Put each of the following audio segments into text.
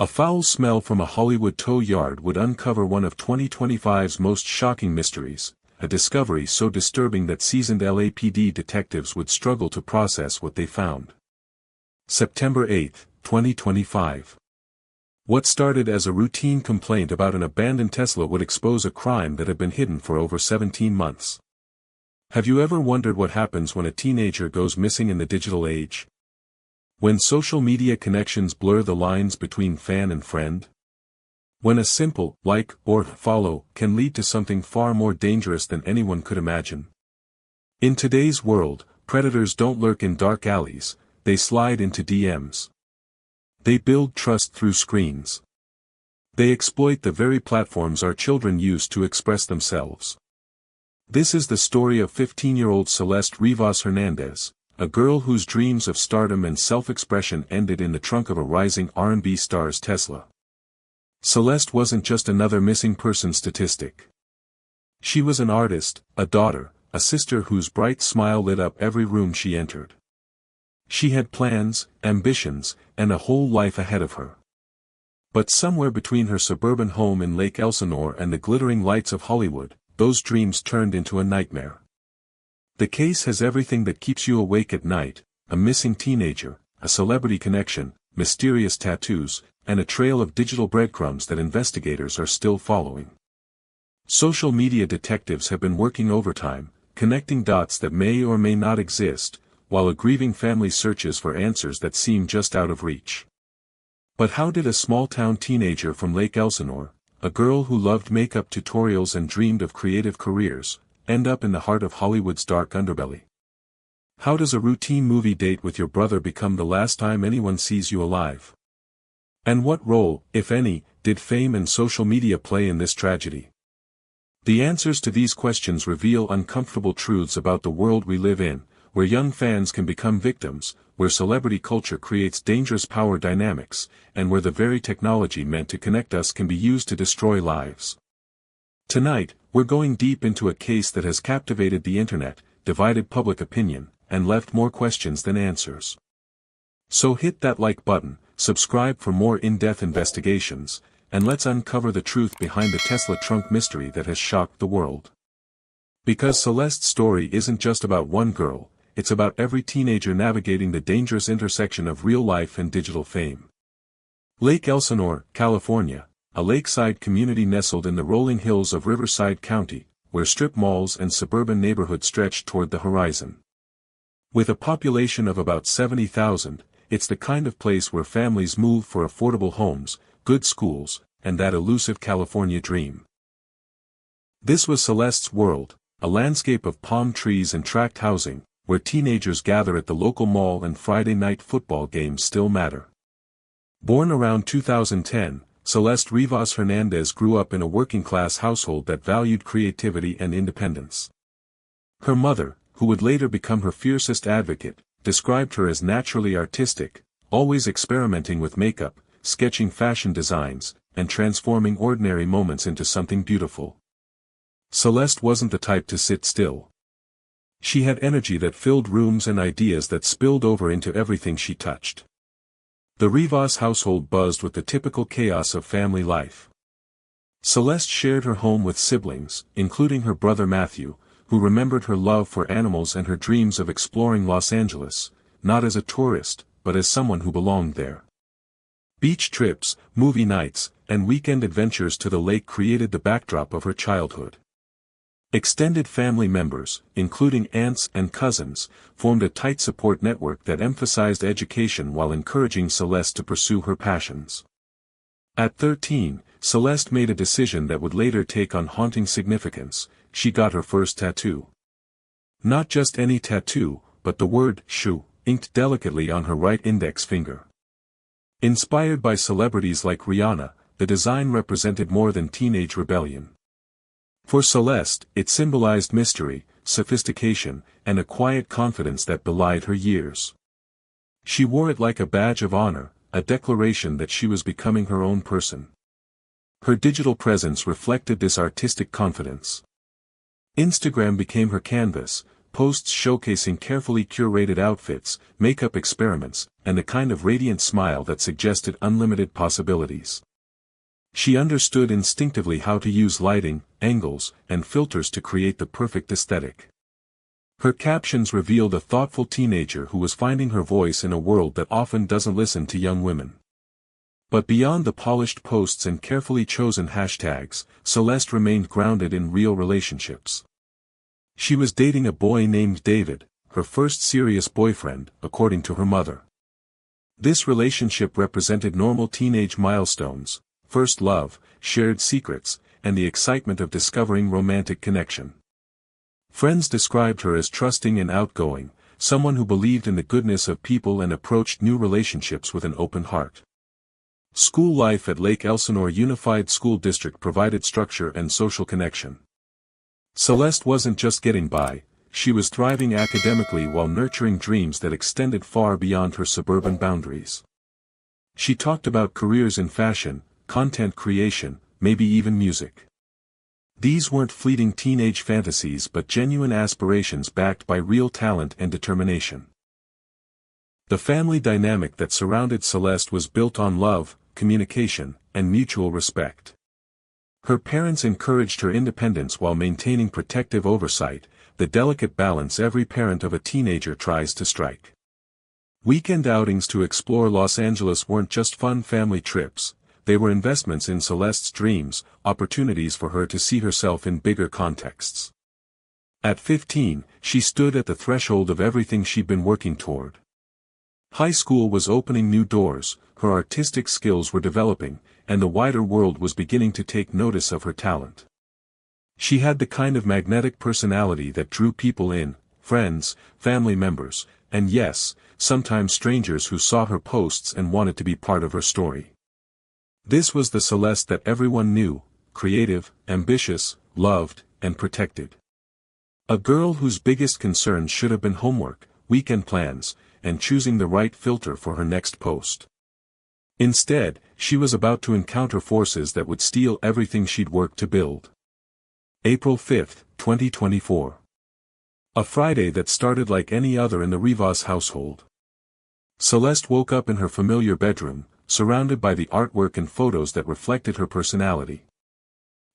A foul smell from a Hollywood tow yard would uncover one of 2025's most shocking mysteries, a discovery so disturbing that seasoned LAPD detectives would struggle to process what they found. September 8, 2025. What started as a routine complaint about an abandoned Tesla would expose a crime that had been hidden for over 17 months. Have you ever wondered what happens when a teenager goes missing in the digital age? When social media connections blur the lines between fan and friend? When a simple like or follow can lead to something far more dangerous than anyone could imagine? In today's world, predators don't lurk in dark alleys, they slide into DMs. They build trust through screens. They exploit the very platforms our children use to express themselves. This is the story of 15-year-old Celeste Rivas Hernandez, a girl whose dreams of stardom and self-expression ended in the trunk of a rising R&B star's Tesla. Celeste wasn't just another missing person statistic. She was an artist, a daughter, a sister whose bright smile lit up every room she entered. She had plans, ambitions, and a whole life ahead of her. But somewhere between her suburban home in Lake Elsinore and the glittering lights of Hollywood, those dreams turned into a nightmare. The case has everything that keeps you awake at night: a missing teenager, a celebrity connection, mysterious tattoos, and a trail of digital breadcrumbs that investigators are still following. Social media detectives have been working overtime, connecting dots that may or may not exist, while a grieving family searches for answers that seem just out of reach. But how did a small-town teenager from Lake Elsinore, a girl who loved makeup tutorials and dreamed of creative careers, end up in the heart of Hollywood's dark underbelly? How does a routine movie date with your brother become the last time anyone sees you alive? And what role, if any, did fame and social media play in this tragedy? The answers to these questions reveal uncomfortable truths about the world we live in, where young fans can become victims, where celebrity culture creates dangerous power dynamics, and where the very technology meant to connect us can be used to destroy lives. Tonight, we're going deep into a case that has captivated the internet, divided public opinion, and left more questions than answers. So hit that like button, subscribe for more in-depth investigations, and let's uncover the truth behind the Tesla trunk mystery that has shocked the world. Because Celeste's story isn't just about one girl, it's about every teenager navigating the dangerous intersection of real life and digital fame. Lake Elsinore, California, a lakeside community nestled in the rolling hills of Riverside County, where strip malls and suburban neighborhoods stretch toward the horizon. With a population of about 70,000, it's the kind of place where families move for affordable homes, good schools, and that elusive California dream. This was Celeste's world, a landscape of palm trees and tract housing, where teenagers gather at the local mall and Friday night football games still matter. Born around 2010, Celeste Rivas Hernandez grew up in a working-class household that valued creativity and independence. Her mother, who would later become her fiercest advocate, described her as naturally artistic, always experimenting with makeup, sketching fashion designs, and transforming ordinary moments into something beautiful. Celeste wasn't the type to sit still. She had energy that filled rooms and ideas that spilled over into everything she touched. The Rivas household buzzed with the typical chaos of family life. Celeste shared her home with siblings, including her brother Matthew, who remembered her love for animals and her dreams of exploring Los Angeles, not as a tourist, but as someone who belonged there. Beach trips, movie nights, and weekend adventures to the lake created the backdrop of her childhood. Extended family members, including aunts and cousins, formed a tight support network that emphasized education while encouraging Celeste to pursue her passions. At 13, Celeste made a decision that would later take on haunting significance: she got her first tattoo. Not just any tattoo, but the word "shoe" inked delicately on her right index finger. Inspired by celebrities like Rihanna, the design represented more than teenage rebellion. For Celeste, it symbolized mystery, sophistication, and a quiet confidence that belied her years. She wore it like a badge of honor, a declaration that she was becoming her own person. Her digital presence reflected this artistic confidence. Instagram became her canvas, posts showcasing carefully curated outfits, makeup experiments, and a kind of radiant smile that suggested unlimited possibilities. She understood instinctively how to use lighting, angles, and filters to create the perfect aesthetic. Her captions revealed a thoughtful teenager who was finding her voice in a world that often doesn't listen to young women. But beyond the polished posts and carefully chosen hashtags, Celeste remained grounded in real relationships. She was dating a boy named David, her first serious boyfriend, according to her mother. This relationship represented normal teenage milestones: first love, shared secrets, and the excitement of discovering romantic connection. Friends described her as trusting and outgoing, someone who believed in the goodness of people and approached new relationships with an open heart. School life at Lake Elsinore Unified School District provided structure and social connection. Celeste wasn't just getting by, she was thriving academically while nurturing dreams that extended far beyond her suburban boundaries. She talked about careers in fashion, content creation, maybe even music. These weren't fleeting teenage fantasies but genuine aspirations backed by real talent and determination. The family dynamic that surrounded Celeste was built on love, communication, and mutual respect. Her parents encouraged her independence while maintaining protective oversight, the delicate balance every parent of a teenager tries to strike. Weekend outings to explore Los Angeles weren't just fun family trips, they were investments in Celeste's dreams, opportunities for her to see herself in bigger contexts. At 15, she stood at the threshold of everything she'd been working toward. High school was opening new doors, her artistic skills were developing, and the wider world was beginning to take notice of her talent. She had the kind of magnetic personality that drew people in, friends, family members, and yes, sometimes strangers who saw her posts and wanted to be part of her story. This was the Celeste that everyone knew, creative, ambitious, loved, and protected. A girl whose biggest concern should have been homework, weekend plans, and choosing the right filter for her next post. Instead, she was about to encounter forces that would steal everything she'd worked to build. April 5, 2024. A Friday that started like any other in the Rivas household. Celeste woke up in her familiar bedroom, surrounded by the artwork and photos that reflected her personality.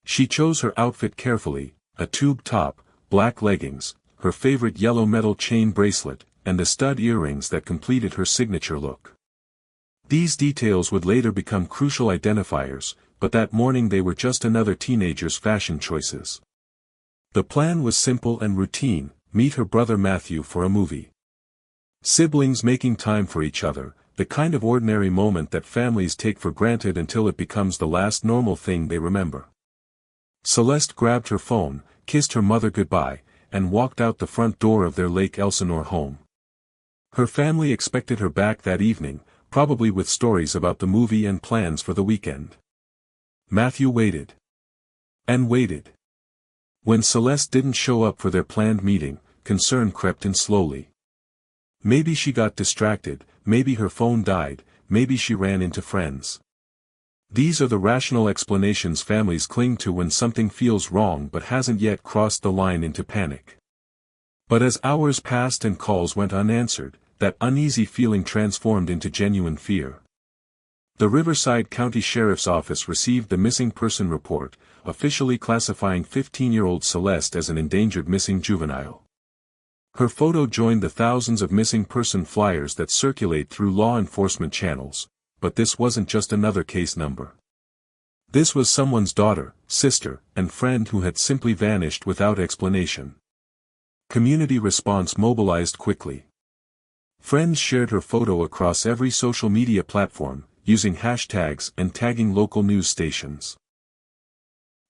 She chose her outfit carefully, a tube top, black leggings, her favorite yellow metal chain bracelet, and the stud earrings that completed her signature look. These details would later become crucial identifiers, but that morning they were just another teenager's fashion choices. The plan was simple and routine: meet her brother Matthew for a movie. Siblings making time for each other, the kind of ordinary moment that families take for granted until it becomes the last normal thing they remember. Celeste grabbed her phone, kissed her mother goodbye, and walked out the front door of their Lake Elsinore home. Her family expected her back that evening, probably with stories about the movie and plans for the weekend. Matthew waited. And waited. When Celeste didn't show up for their planned meeting, concern crept in slowly. Maybe she got distracted, maybe her phone died, maybe she ran into friends. These are the rational explanations families cling to when something feels wrong but hasn't yet crossed the line into panic. But as hours passed and calls went unanswered, that uneasy feeling transformed into genuine fear. The Riverside County Sheriff's Office received the missing person report, officially classifying 15-year-old Celeste as an endangered missing juvenile. Her photo joined the thousands of missing person flyers that circulate through law enforcement channels, but this wasn't just another case number. This was someone's daughter, sister, and friend who had simply vanished without explanation. Community response mobilized quickly. Friends shared her photo across every social media platform, using hashtags and tagging local news stations.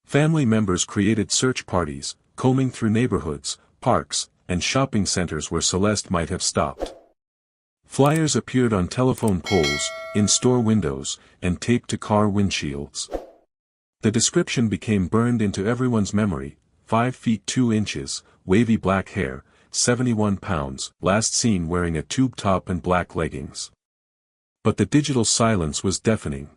Family members created search parties, combing through neighborhoods, parks, and shopping centers where Celeste might have stopped. Flyers appeared on telephone poles, in store windows, and taped to car windshields. The description became burned into everyone's memory: 5 feet 2 inches, wavy black hair, 71 pounds, last seen wearing a tube top and black leggings. But the digital silence was deafening.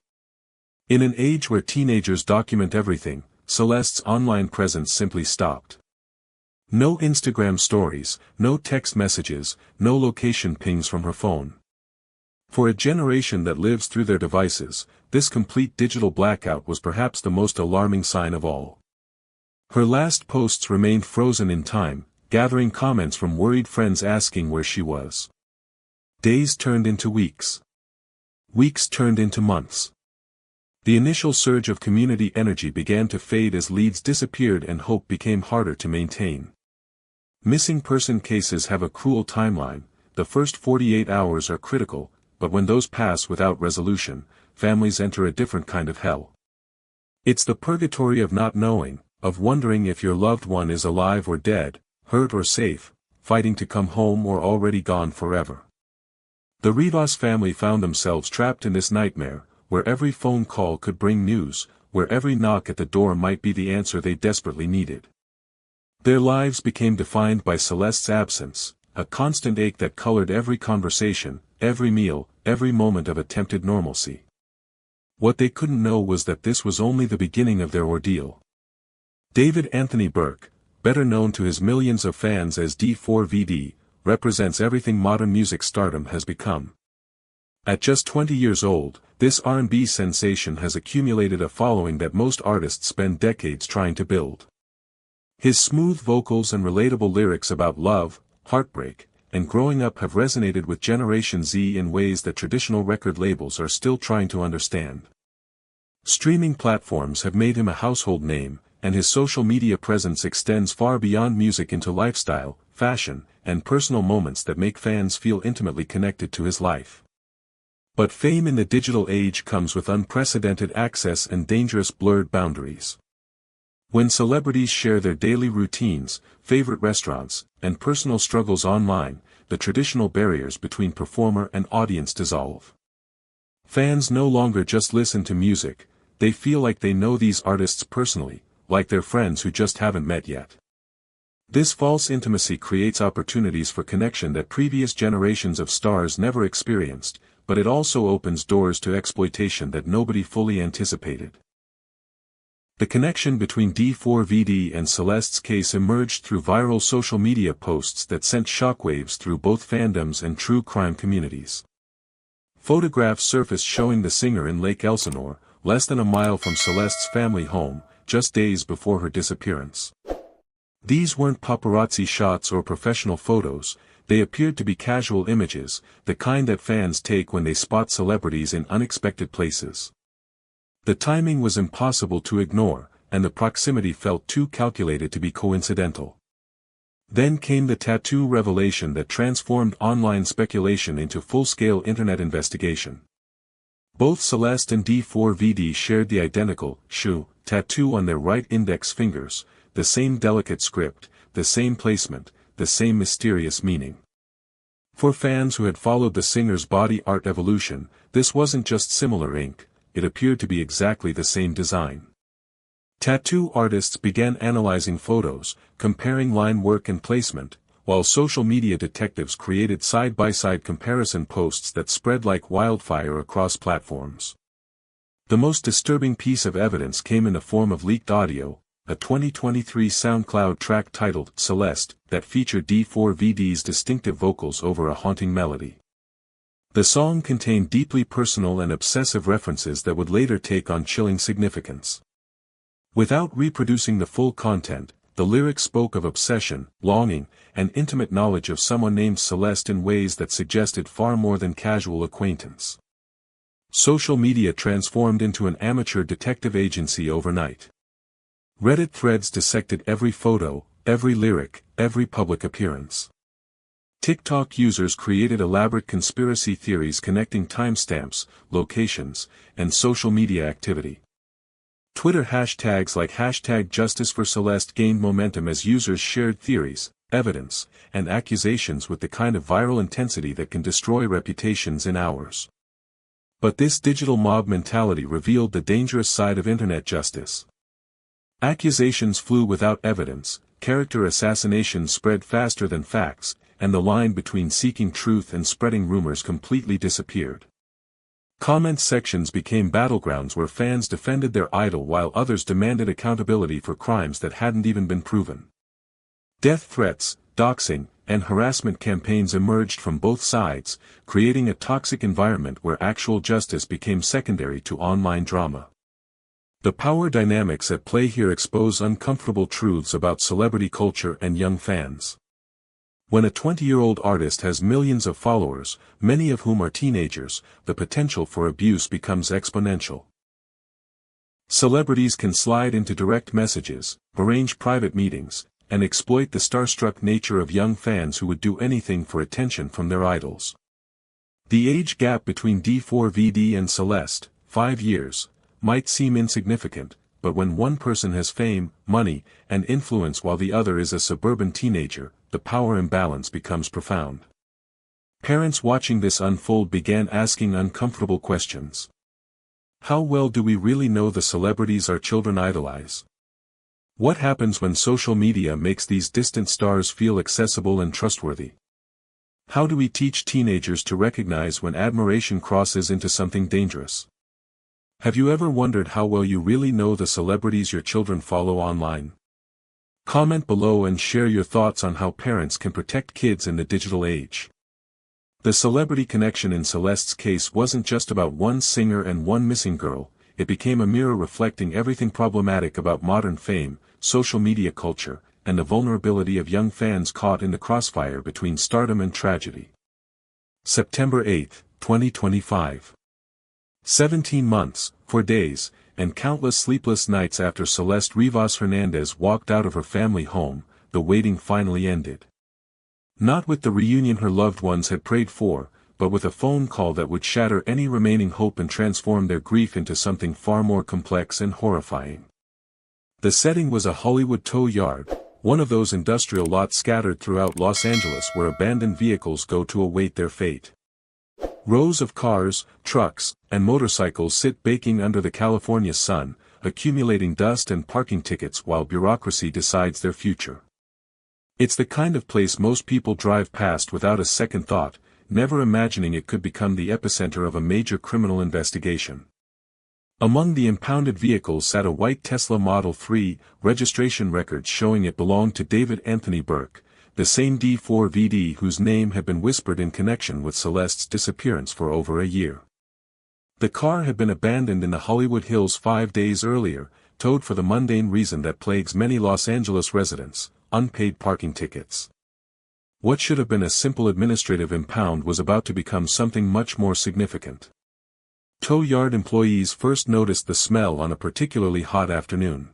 In an age where teenagers document everything, Celeste's online presence simply stopped. No Instagram stories, no text messages, no location pings from her phone. For a generation that lives through their devices, this complete digital blackout was perhaps the most alarming sign of all. Her last posts remained frozen in time, gathering comments from worried friends asking where she was. Days turned into weeks. Weeks turned into months. The initial surge of community energy began to fade as leads disappeared and hope became harder to maintain. Missing person cases have a cruel timeline. The first 48 hours are critical, but when those pass without resolution, families enter a different kind of hell. It's the purgatory of not knowing, of wondering if your loved one is alive or dead, hurt or safe, fighting to come home or already gone forever. The Rivas family found themselves trapped in this nightmare, where every phone call could bring news, where every knock at the door might be the answer they desperately needed. Their lives became defined by Celeste's absence, a constant ache that colored every conversation, every meal, every moment of attempted normalcy. What they couldn't know was that this was only the beginning of their ordeal. David Anthony Burke, better known to his millions of fans as D4VD, represents everything modern music stardom has become. At just 20 years old, this R&B sensation has accumulated a following that most artists spend decades trying to build. His smooth vocals and relatable lyrics about love, heartbreak, and growing up have resonated with Generation Z in ways that traditional record labels are still trying to understand. Streaming platforms have made him a household name, and his social media presence extends far beyond music into lifestyle, fashion, and personal moments that make fans feel intimately connected to his life. But fame in the digital age comes with unprecedented access and dangerous blurred boundaries. When celebrities share their daily routines, favorite restaurants, and personal struggles online, the traditional barriers between performer and audience dissolve. Fans no longer just listen to music, they feel like they know these artists personally, like their friends who just haven't met yet. This false intimacy creates opportunities for connection that previous generations of stars never experienced, but it also opens doors to exploitation that nobody fully anticipated. The connection between D4VD and Celeste's case emerged through viral social media posts that sent shockwaves through both fandoms and true crime communities. Photographs surfaced showing the singer in Lake Elsinore, less than a mile from Celeste's family home, just days before her disappearance. These weren't paparazzi shots or professional photos, they appeared to be casual images, the kind that fans take when they spot celebrities in unexpected places. The timing was impossible to ignore, and the proximity felt too calculated to be coincidental. Then came the tattoo revelation that transformed online speculation into full-scale internet investigation. Both Celeste and D4VD shared the identical shoe tattoo on their right index fingers, the same delicate script, the same placement, the same mysterious meaning. For fans who had followed the singer's body art evolution, this wasn't just similar ink, it appeared to be exactly the same design. Tattoo artists began analyzing photos, comparing line work and placement, while social media detectives created side-by-side comparison posts that spread like wildfire across platforms. The most disturbing piece of evidence came in the form of leaked audio, a 2023 SoundCloud track titled Celeste that featured D4VD's distinctive vocals over a haunting melody. The song contained deeply personal and obsessive references that would later take on chilling significance. Without reproducing the full content, the lyrics spoke of obsession, longing, and intimate knowledge of someone named Celeste in ways that suggested far more than casual acquaintance. Social media transformed into an amateur detective agency overnight. Reddit threads dissected every photo, every lyric, every public appearance. TikTok users created elaborate conspiracy theories connecting timestamps, locations, and social media activity. Twitter hashtags like #JusticeForCeleste gained momentum as users shared theories, evidence, and accusations with the kind of viral intensity that can destroy reputations in hours. But this digital mob mentality revealed the dangerous side of internet justice. Accusations flew without evidence, character assassinations spread faster than facts, and the line between seeking truth and spreading rumors completely disappeared. Comment sections became battlegrounds where fans defended their idol while others demanded accountability for crimes that hadn't even been proven. Death threats, doxing, and harassment campaigns emerged from both sides, creating a toxic environment where actual justice became secondary to online drama. The power dynamics at play here expose uncomfortable truths about celebrity culture and young fans. When a 20-year-old artist has millions of followers, many of whom are teenagers, the potential for abuse becomes exponential. Celebrities can slide into direct messages, arrange private meetings, and exploit the starstruck nature of young fans who would do anything for attention from their idols. The age gap between D4VD and Celeste, 5 years, might seem insignificant, but when one person has fame, money, and influence while the other is a suburban teenager, the power imbalance becomes profound. Parents watching this unfold began asking uncomfortable questions. How well do we really know the celebrities our children idolize? What happens when social media makes these distant stars feel accessible and trustworthy? How do we teach teenagers to recognize when admiration crosses into something dangerous? Have you ever wondered how well you really know the celebrities your children follow online? Comment below and share your thoughts on how parents can protect kids in the digital age. The celebrity connection in Celeste's case wasn't just about one singer and one missing girl, it became a mirror reflecting everything problematic about modern fame, social media culture, and the vulnerability of young fans caught in the crossfire between stardom and tragedy. September 8, 2025. 17 months, 4 days, and countless sleepless nights after Celeste Rivas Hernandez walked out of her family home, the waiting finally ended. Not with the reunion her loved ones had prayed for, but with a phone call that would shatter any remaining hope and transform their grief into something far more complex and horrifying. The setting was a Hollywood tow yard, one of those industrial lots scattered throughout Los Angeles where abandoned vehicles go to await their fate. Rows of cars, trucks, and motorcycles sit baking under the California sun, accumulating dust and parking tickets while bureaucracy decides their future. It's the kind of place most people drive past without a second thought, never imagining it could become the epicenter of a major criminal investigation. Among the impounded vehicles sat a white Tesla Model 3, registration records showing it belonged to David Anthony Burke, the same D4VD whose name had been whispered in connection with Celeste's disappearance for over a year. The car had been abandoned in the Hollywood Hills 5 days earlier, towed for the mundane reason that plagues many Los Angeles residents: unpaid parking tickets. What should have been a simple administrative impound was about to become something much more significant. Tow yard employees first noticed the smell on a particularly hot afternoon.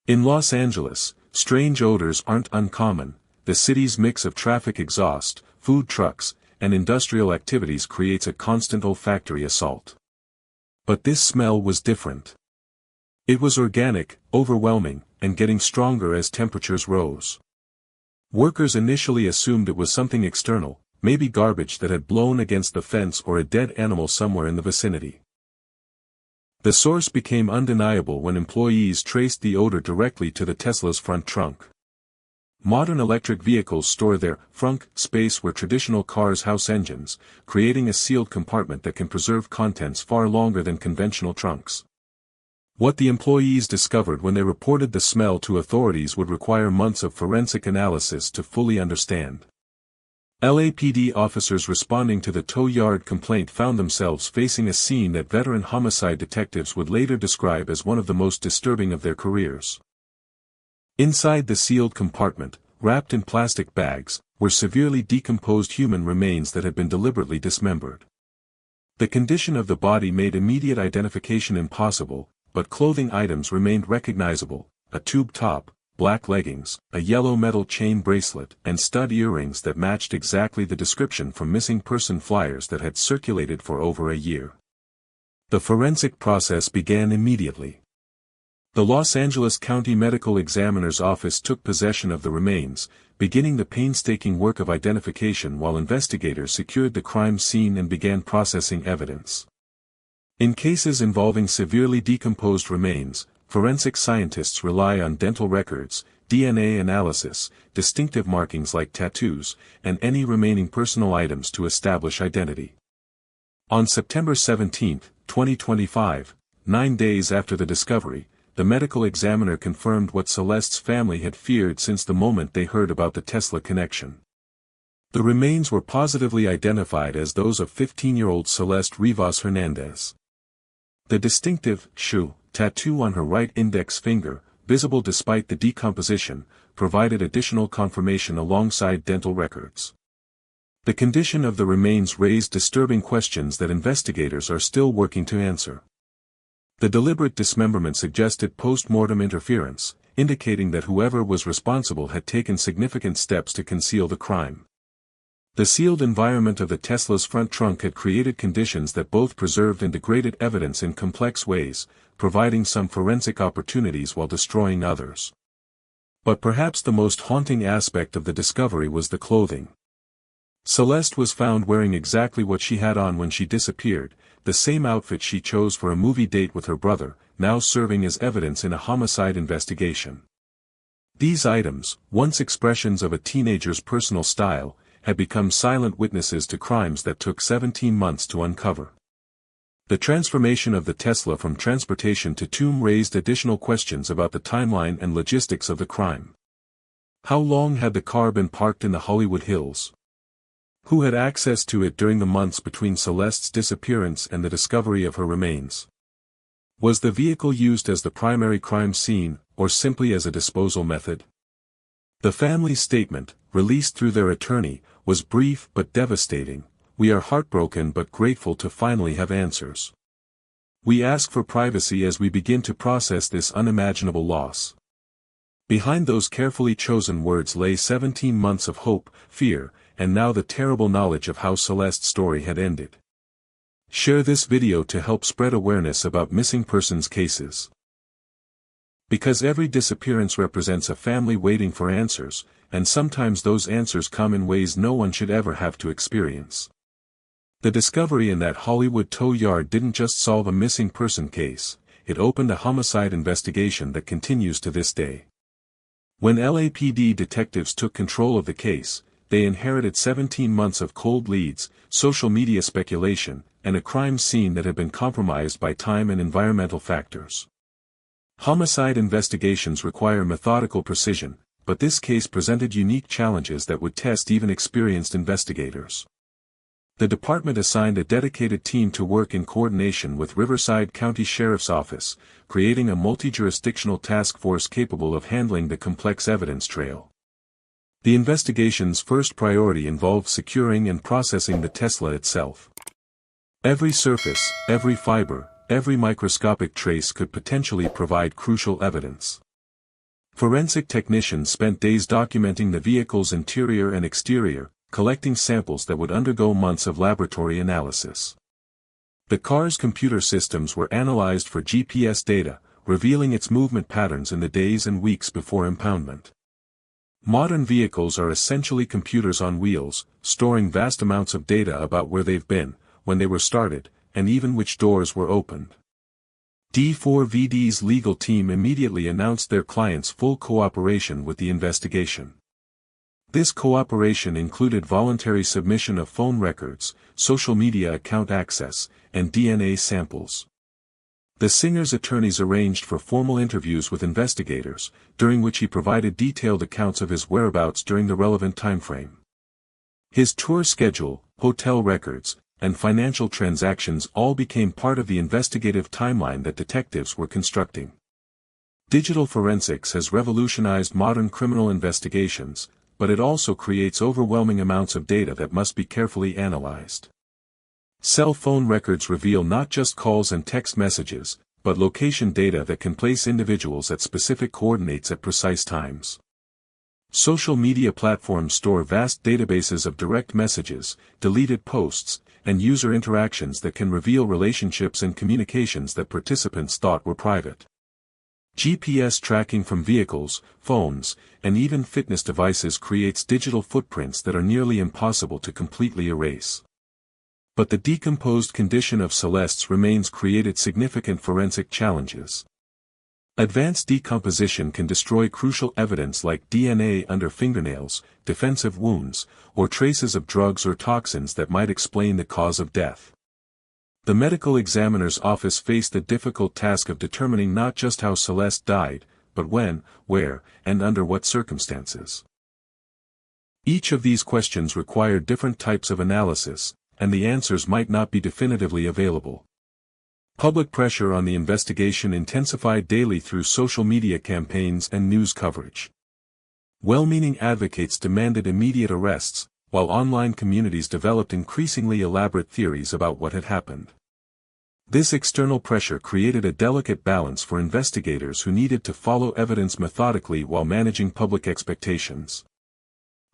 In Los Angeles, strange odors aren't uncommon. The city's mix of traffic exhaust, food trucks, and industrial activities creates a constant olfactory assault. But this smell was different. It was organic, overwhelming, and getting stronger as temperatures rose. Workers initially assumed it was something external, maybe garbage that had blown against the fence or a dead animal somewhere in the vicinity. The source became undeniable when employees traced the odor directly to the Tesla's front trunk. Modern electric vehicles store their frunk space where traditional cars house engines, creating a sealed compartment that can preserve contents far longer than conventional trunks. What the employees discovered when they reported the smell to authorities would require months of forensic analysis to fully understand. LAPD officers responding to the tow yard complaint found themselves facing a scene that veteran homicide detectives would later describe as one of the most disturbing of their careers. Inside the sealed compartment, wrapped in plastic bags, were severely decomposed human remains that had been deliberately dismembered. The condition of the body made immediate identification impossible, but clothing items remained recognizable: a tube top, black leggings, a yellow metal chain bracelet, and stud earrings that matched exactly the description from missing person flyers that had circulated for over a year. The forensic process began immediately. The Los Angeles County Medical Examiner's Office took possession of the remains, beginning the painstaking work of identification while investigators secured the crime scene and began processing evidence. In cases involving severely decomposed remains, forensic scientists rely on dental records, DNA analysis, distinctive markings like tattoos, and any remaining personal items to establish identity. On September 17, 2025, 9 days after the discovery, the medical examiner confirmed what Celeste's family had feared since the moment they heard about the Tesla connection. The remains were positively identified as those of 15-year-old Celeste Rivas Hernandez. The distinctive shoe tattoo on her right index finger, visible despite the decomposition, provided additional confirmation alongside dental records. The condition of the remains raised disturbing questions that investigators are still working to answer. The deliberate dismemberment suggested post-mortem interference, indicating that whoever was responsible had taken significant steps to conceal the crime. The sealed environment of the Tesla's front trunk had created conditions that both preserved and degraded evidence in complex ways, providing some forensic opportunities while destroying others. But perhaps the most haunting aspect of the discovery was the clothing. Celeste was found wearing exactly what she had on when she disappeared, the same outfit she chose for a movie date with her brother, now serving as evidence in a homicide investigation. These items, once expressions of a teenager's personal style, had become silent witnesses to crimes that took 17 months to uncover. The transformation of the Tesla from transportation to tomb raised additional questions about the timeline and logistics of the crime. How long had the car been parked in the Hollywood Hills? Who had access to it during the months between Celeste's disappearance and the discovery of her remains? Was the vehicle used as the primary crime scene, or simply as a disposal method? The family's statement, released through their attorney, was brief but devastating. "We are heartbroken but grateful to finally have answers. We ask for privacy as we begin to process this unimaginable loss." Behind those carefully chosen words lay 17 months of hope, fear, and now the terrible knowledge of how Celeste's story had ended. Share this video to help spread awareness about missing persons cases. Because every disappearance represents a family waiting for answers, and sometimes those answers come in ways no one should ever have to experience. The discovery in that Hollywood tow yard didn't just solve a missing person case, it opened a homicide investigation that continues to this day. When LAPD detectives took control of the case, they inherited 17 months of cold leads, social media speculation, and a crime scene that had been compromised by time and environmental factors. Homicide investigations require methodical precision, but this case presented unique challenges that would test even experienced investigators. The department assigned a dedicated team to work in coordination with Riverside County Sheriff's Office, creating a multi-jurisdictional task force capable of handling the complex evidence trail. The investigation's first priority involved securing and processing the Tesla itself. Every surface, every fiber, every microscopic trace could potentially provide crucial evidence. Forensic technicians spent days documenting the vehicle's interior and exterior, collecting samples that would undergo months of laboratory analysis. The car's computer systems were analyzed for GPS data, revealing its movement patterns in the days and weeks before impoundment. Modern vehicles are essentially computers on wheels, storing vast amounts of data about where they've been, when they were started, and even which doors were opened. D4VD's legal team immediately announced their client's full cooperation with the investigation. This cooperation included voluntary submission of phone records, social media account access, and DNA samples. The singer's attorneys arranged for formal interviews with investigators, during which he provided detailed accounts of his whereabouts during the relevant timeframe. His tour schedule, hotel records, and financial transactions all became part of the investigative timeline that detectives were constructing. Digital forensics has revolutionized modern criminal investigations, but it also creates overwhelming amounts of data that must be carefully analyzed. Cell phone records reveal not just calls and text messages, but location data that can place individuals at specific coordinates at precise times. Social media platforms store vast databases of direct messages, deleted posts, and user interactions that can reveal relationships and communications that participants thought were private. GPS tracking from vehicles, phones, and even fitness devices creates digital footprints that are nearly impossible to completely erase. But the decomposed condition of Celeste's remains created significant forensic challenges. Advanced decomposition can destroy crucial evidence like DNA under fingernails, defensive wounds, or traces of drugs or toxins that might explain the cause of death. The medical examiner's office faced the difficult task of determining not just how Celeste died, but when, where, and under what circumstances. Each of these questions required different types of analysis, and the answers might not be definitively available. Public pressure on the investigation intensified daily through social media campaigns and news coverage. Well-meaning advocates demanded immediate arrests, while online communities developed increasingly elaborate theories about what had happened. This external pressure created a delicate balance for investigators who needed to follow evidence methodically while managing public expectations.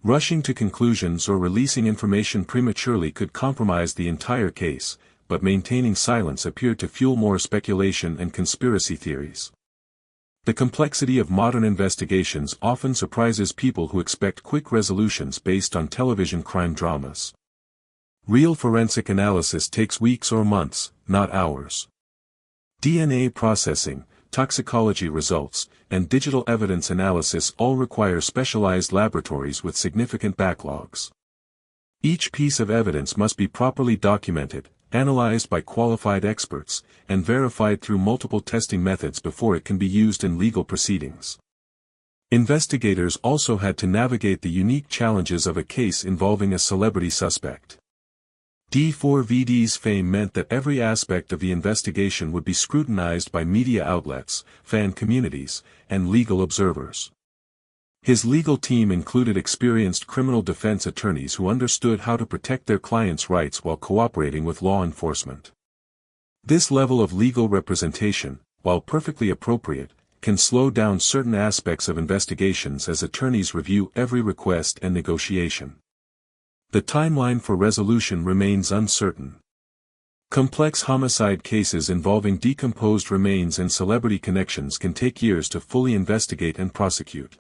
Rushing to conclusions or releasing information prematurely could compromise the entire case, but maintaining silence appeared to fuel more speculation and conspiracy theories. The complexity of modern investigations often surprises people who expect quick resolutions based on television crime dramas. Real forensic analysis takes weeks or months, not hours. DNA processing, toxicology results, and digital evidence analysis all require specialized laboratories with significant backlogs. Each piece of evidence must be properly documented, analyzed by qualified experts, and verified through multiple testing methods before it can be used in legal proceedings. Investigators also had to navigate the unique challenges of a case involving a celebrity suspect. D4VD's fame meant that every aspect of the investigation would be scrutinized by media outlets, fan communities, and legal observers. His legal team included experienced criminal defense attorneys who understood how to protect their clients' rights while cooperating with law enforcement. This level of legal representation, while perfectly appropriate, can slow down certain aspects of investigations as attorneys review every request and negotiation. The timeline for resolution remains uncertain. Complex homicide cases involving decomposed remains and celebrity connections can take years to fully investigate and prosecute.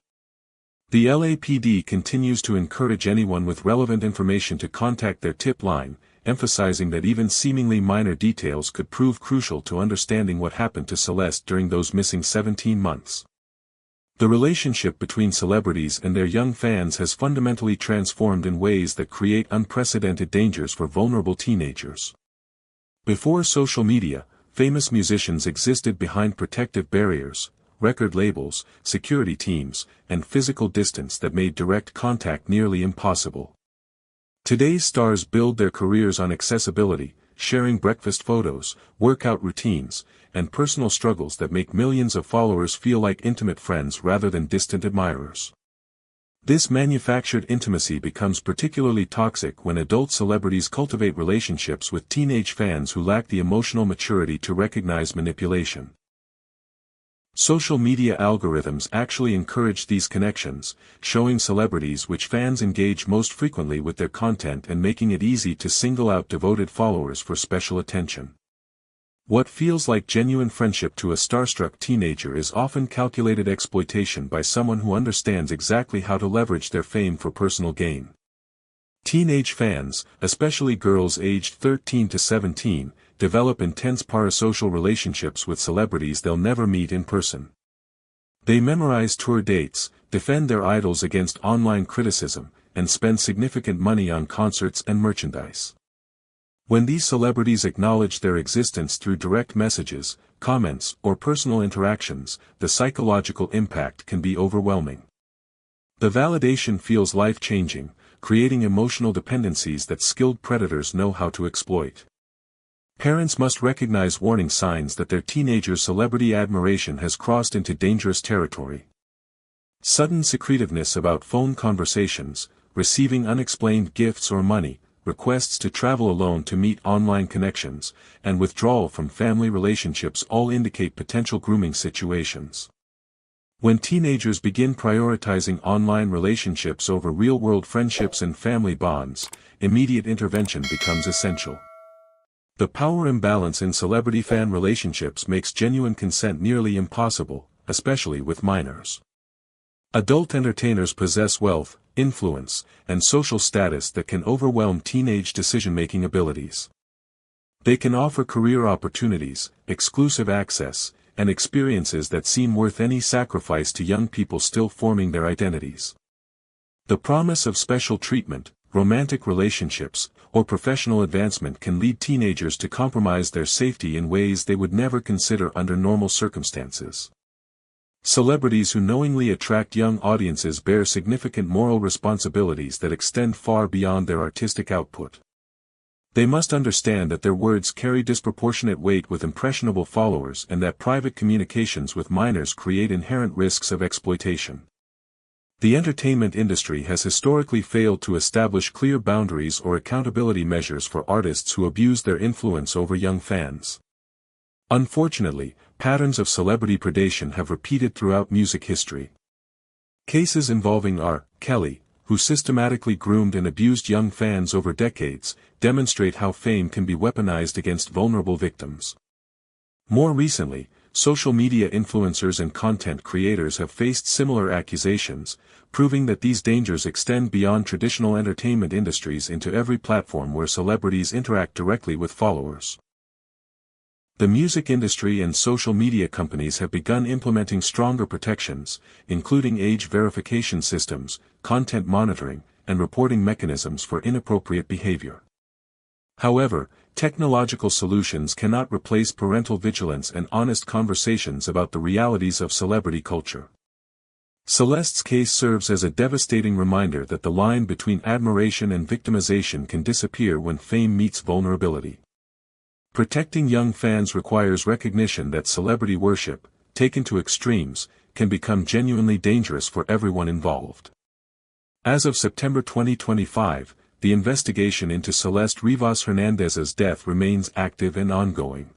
The LAPD continues to encourage anyone with relevant information to contact their tip line, emphasizing that even seemingly minor details could prove crucial to understanding what happened to Celeste during those missing 17 months. The relationship between celebrities and their young fans has fundamentally transformed in ways that create unprecedented dangers for vulnerable teenagers. Before social media, famous musicians existed behind protective barriers, record labels, security teams, and physical distance that made direct contact nearly impossible. Today's stars build their careers on accessibility, sharing breakfast photos, workout routines, and personal struggles that make millions of followers feel like intimate friends rather than distant admirers. This manufactured intimacy becomes particularly toxic when adult celebrities cultivate relationships with teenage fans who lack the emotional maturity to recognize manipulation. Social media algorithms actually encourage these connections, showing celebrities which fans engage most frequently with their content and making it easy to single out devoted followers for special attention. What feels like genuine friendship to a starstruck teenager is often calculated exploitation by someone who understands exactly how to leverage their fame for personal gain. Teenage fans, especially girls aged 13 to 17, develop intense parasocial relationships with celebrities they'll never meet in person. They memorize tour dates, defend their idols against online criticism, and spend significant money on concerts and merchandise. When these celebrities acknowledge their existence through direct messages, comments, or personal interactions, the psychological impact can be overwhelming. The validation feels life-changing, creating emotional dependencies that skilled predators know how to exploit. Parents must recognize warning signs that their teenager's celebrity admiration has crossed into dangerous territory. Sudden secretiveness about phone conversations, receiving unexplained gifts or money, requests to travel alone to meet online connections, and withdrawal from family relationships all indicate potential grooming situations. When teenagers begin prioritizing online relationships over real-world friendships and family bonds, immediate intervention becomes essential. The power imbalance in celebrity-fan relationships makes genuine consent nearly impossible, especially with minors. Adult entertainers possess wealth, influence, and social status that can overwhelm teenage decision-making abilities. They can offer career opportunities, exclusive access, and experiences that seem worth any sacrifice to young people still forming their identities. The promise of special treatment, romantic relationships, or professional advancement can lead teenagers to compromise their safety in ways they would never consider under normal circumstances. Celebrities who knowingly attract young audiences bear significant moral responsibilities that extend far beyond their artistic output. They must understand that their words carry disproportionate weight with impressionable followers and that private communications with minors create inherent risks of exploitation. The entertainment industry has historically failed to establish clear boundaries or accountability measures for artists who abuse their influence over young fans. Unfortunately, patterns of celebrity predation have repeated throughout music history. Cases involving R. Kelly, who systematically groomed and abused young fans over decades, demonstrate how fame can be weaponized against vulnerable victims. More recently, social media influencers and content creators have faced similar accusations, proving that these dangers extend beyond traditional entertainment industries into every platform where celebrities interact directly with followers. The music industry and social media companies have begun implementing stronger protections, including age verification systems, content monitoring, and reporting mechanisms for inappropriate behavior. However, technological solutions cannot replace parental vigilance and honest conversations about the realities of celebrity culture. Celeste's case serves as a devastating reminder that the line between admiration and victimization can disappear when fame meets vulnerability. Protecting young fans requires recognition that celebrity worship, taken to extremes, can become genuinely dangerous for everyone involved. As of September 2025, the investigation into Celeste Rivas Hernandez's death remains active and ongoing.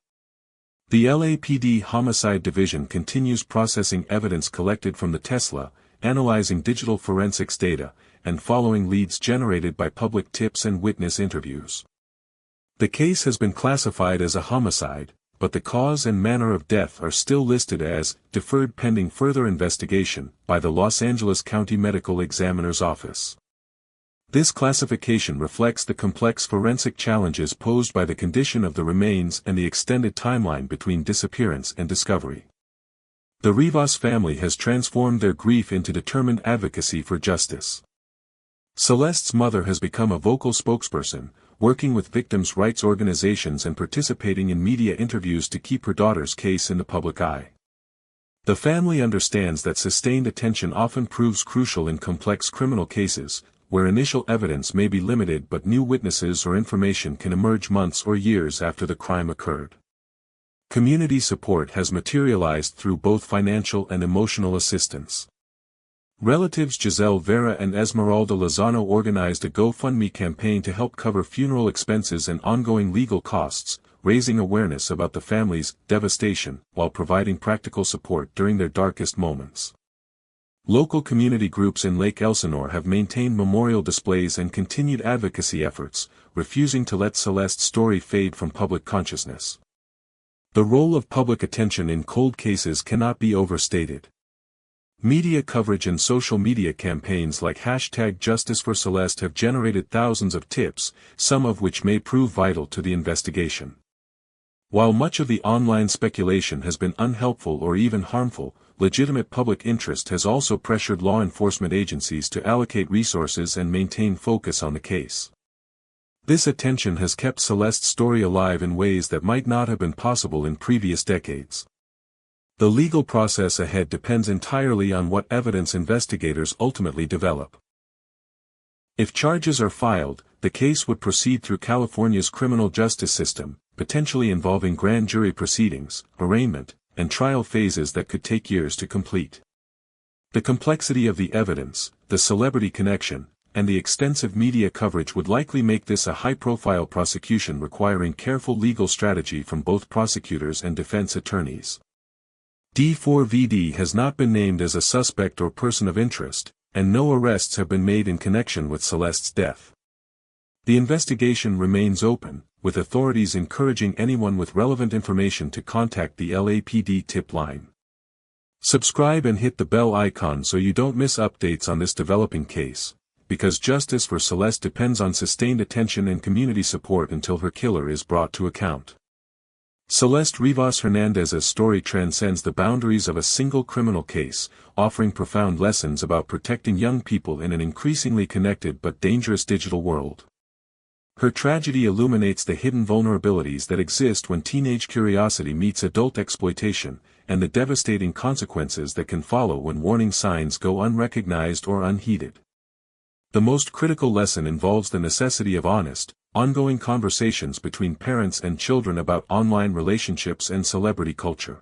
The LAPD Homicide Division continues processing evidence collected from the Tesla, analyzing digital forensics data, and following leads generated by public tips and witness interviews. The case has been classified as a homicide, but the cause and manner of death are still listed as deferred pending further investigation by the Los Angeles County Medical Examiner's Office. This classification reflects the complex forensic challenges posed by the condition of the remains and the extended timeline between disappearance and discovery. The Rivas family has transformed their grief into determined advocacy for justice. Celeste's mother has become a vocal spokesperson, working with victims' rights organizations and participating in media interviews to keep her daughter's case in the public eye. The family understands that sustained attention often proves crucial in complex criminal cases, where initial evidence may be limited but new witnesses or information can emerge months or years after the crime occurred. Community support has materialized through both financial and emotional assistance. Relatives Giselle Vera and Esmeralda Lozano organized a GoFundMe campaign to help cover funeral expenses and ongoing legal costs, raising awareness about the family's devastation while providing practical support during their darkest moments. Local community groups in Lake Elsinore have maintained memorial displays and continued advocacy efforts, refusing to let Celeste's story fade from public consciousness. The role of public attention in cold cases cannot be overstated. Media coverage and social media campaigns like #JusticeForCeleste have generated thousands of tips, some of which may prove vital to the investigation. While much of the online speculation has been unhelpful or even harmful, legitimate public interest has also pressured law enforcement agencies to allocate resources and maintain focus on the case. This attention has kept Celeste's story alive in ways that might not have been possible in previous decades. The legal process ahead depends entirely on what evidence investigators ultimately develop. If charges are filed, the case would proceed through California's criminal justice system, potentially involving grand jury proceedings, arraignment, and trial phases that could take years to complete. The complexity of the evidence, the celebrity connection, and the extensive media coverage would likely make this a high-profile prosecution requiring careful legal strategy from both prosecutors and defense attorneys. D4VD has not been named as a suspect or person of interest, and no arrests have been made in connection with Celeste's death. The investigation remains open, with authorities encouraging anyone with relevant information to contact the LAPD tip line. Subscribe and hit the bell icon so you don't miss updates on this developing case, because justice for Celeste depends on sustained attention and community support until her killer is brought to account. Celeste Rivas Hernandez's story transcends the boundaries of a single criminal case, offering profound lessons about protecting young people in an increasingly connected but dangerous digital world. Her tragedy illuminates the hidden vulnerabilities that exist when teenage curiosity meets adult exploitation, and the devastating consequences that can follow when warning signs go unrecognized or unheeded. The most critical lesson involves the necessity of honest, ongoing conversations between parents and children about online relationships and celebrity culture.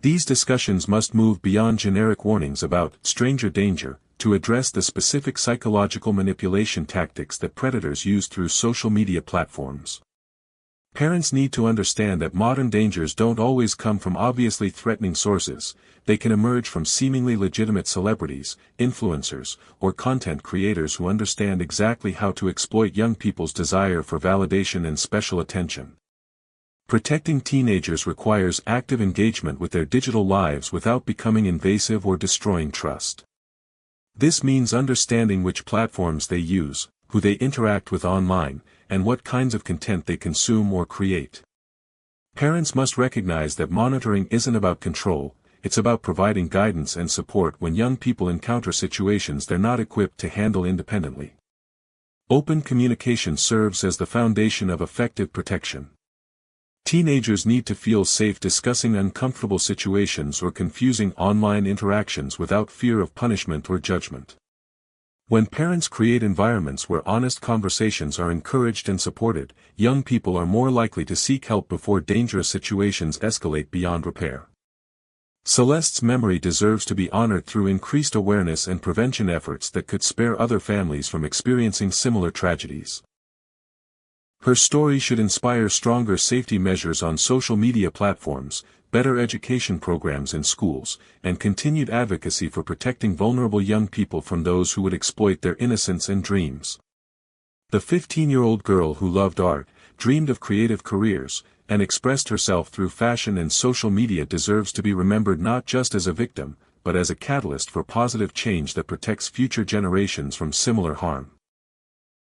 These discussions must move beyond generic warnings about stranger danger, to address the specific psychological manipulation tactics that predators use through social media platforms. Parents need to understand that modern dangers don't always come from obviously threatening sources. They can emerge from seemingly legitimate celebrities, influencers, or content creators who understand exactly how to exploit young people's desire for validation and special attention. Protecting teenagers requires active engagement with their digital lives without becoming invasive or destroying trust. This means understanding which platforms they use, who they interact with online, and what kinds of content they consume or create. Parents must recognize that monitoring isn't about control, it's about providing guidance and support when young people encounter situations they're not equipped to handle independently. Open communication serves as the foundation of effective protection. Teenagers need to feel safe discussing uncomfortable situations or confusing online interactions without fear of punishment or judgment. When parents create environments where honest conversations are encouraged and supported, young people are more likely to seek help before dangerous situations escalate beyond repair. Celeste's memory deserves to be honored through increased awareness and prevention efforts that could spare other families from experiencing similar tragedies. Her story should inspire stronger safety measures on social media platforms, better education programs in schools, and continued advocacy for protecting vulnerable young people from those who would exploit their innocence and dreams. The 15-year-old girl who loved art, dreamed of creative careers, and expressed herself through fashion and social media deserves to be remembered not just as a victim, but as a catalyst for positive change that protects future generations from similar harm.